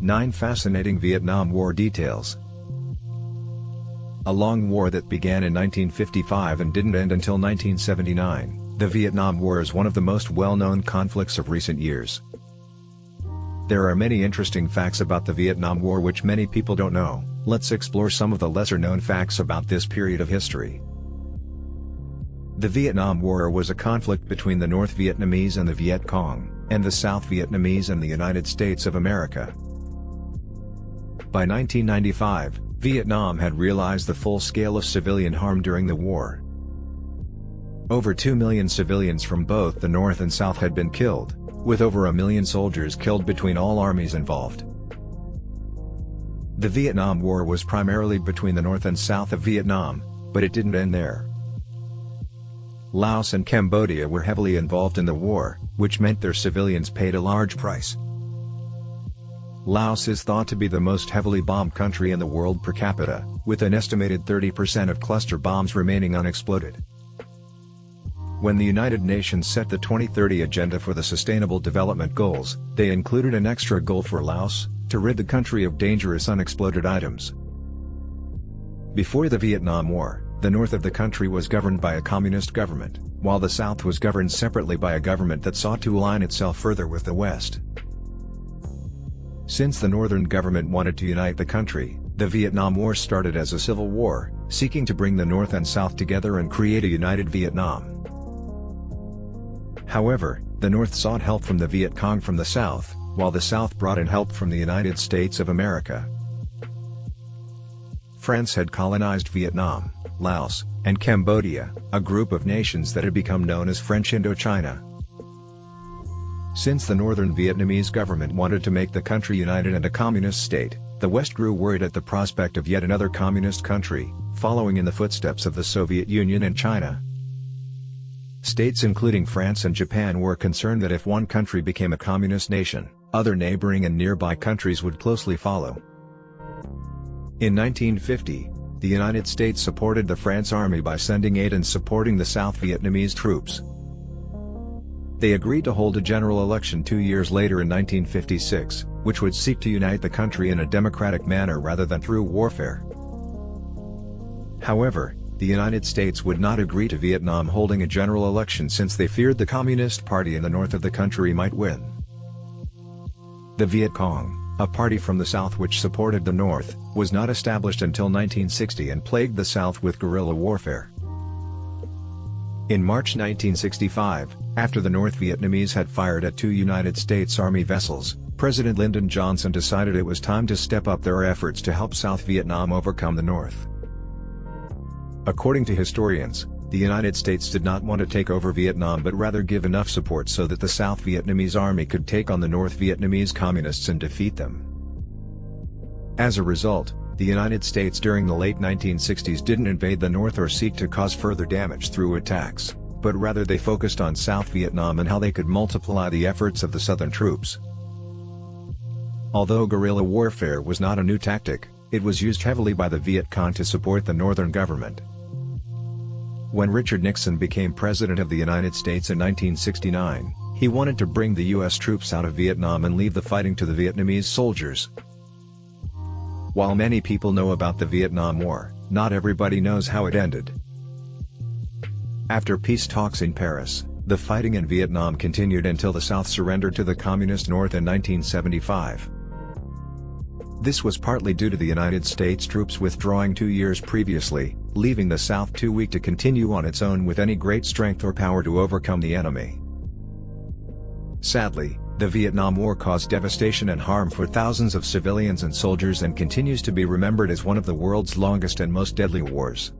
9 Fascinating Vietnam War Details. A long war that began in 1955 and didn't end until 1979, the Vietnam War is one of the most well-known conflicts of recent years. There are many interesting facts about the Vietnam War which many people don't know. Let's explore some of the lesser-known facts about this period of history. The Vietnam War was a conflict between the North Vietnamese and the Viet Cong, and the South Vietnamese and the United States of America. By 1995, Vietnam had realized the full scale of civilian harm during the war. Over 2 million civilians from both the North and South had been killed, with over 1 million soldiers killed between all armies involved. The Vietnam War was primarily between the North and South of Vietnam, but it didn't end there. Laos and Cambodia were heavily involved in the war, which meant their civilians paid a large price. Laos is thought to be the most heavily bombed country in the world per capita, with an estimated 30% of cluster bombs remaining unexploded. When the United Nations set the 2030 Agenda for the Sustainable Development Goals, they included an extra goal for Laos, to rid the country of dangerous unexploded items. Before the Vietnam War, the north of the country was governed by a communist government, while the south was governed separately by a government that sought to align itself further with the West. Since the northern government wanted to unite the country, the Vietnam War started as a civil war, seeking to bring the North and South together and create a united Vietnam. However, the North sought help from the Viet Cong from the South, while the South brought in help from the United States of America. France had colonized Vietnam, Laos, and Cambodia, a group of nations that had become known as French Indochina. Since the northern Vietnamese government wanted to make the country united and a communist state, the West grew worried at the prospect of yet another communist country, following in the footsteps of the Soviet Union and China. States including France and Japan were concerned that if one country became a communist nation, other neighboring and nearby countries would closely follow. In 1950, the United States supported the France Army by sending aid and supporting the South Vietnamese troops. They agreed to hold a general election 2 years later in 1956, which would seek to unite the country in a democratic manner rather than through warfare. However, the United States would not agree to Vietnam holding a general election since they feared the Communist Party in the north of the country might win. The Viet Cong, a party from the South which supported the North, was not established until 1960 and plagued the South with guerrilla warfare. In March 1965, after the North Vietnamese had fired at 2 United States Army vessels, President Lyndon Johnson decided it was time to step up their efforts to help South Vietnam overcome the North. According to historians, the United States did not want to take over Vietnam but rather give enough support so that the South Vietnamese army could take on the North Vietnamese communists and defeat them. As a result, the United States during the late 1960s didn't invade the North or seek to cause further damage through attacks, but rather they focused on South Vietnam and how they could multiply the efforts of the Southern troops. Although guerrilla warfare was not a new tactic, it was used heavily by the Viet Cong to support the northern government. When Richard Nixon became President of the United States in 1969, he wanted to bring the U.S. troops out of Vietnam and leave the fighting to the Vietnamese soldiers. While many people know about the Vietnam War, not everybody knows how it ended. After peace talks in Paris, the fighting in Vietnam continued until the South surrendered to the Communist North in 1975. This was partly due to the United States troops withdrawing 2 years previously, leaving the South too weak to continue on its own with any great strength or power to overcome the enemy. Sadly, the Vietnam War caused devastation and harm for thousands of civilians and soldiers and continues to be remembered as one of the world's longest and most deadly wars.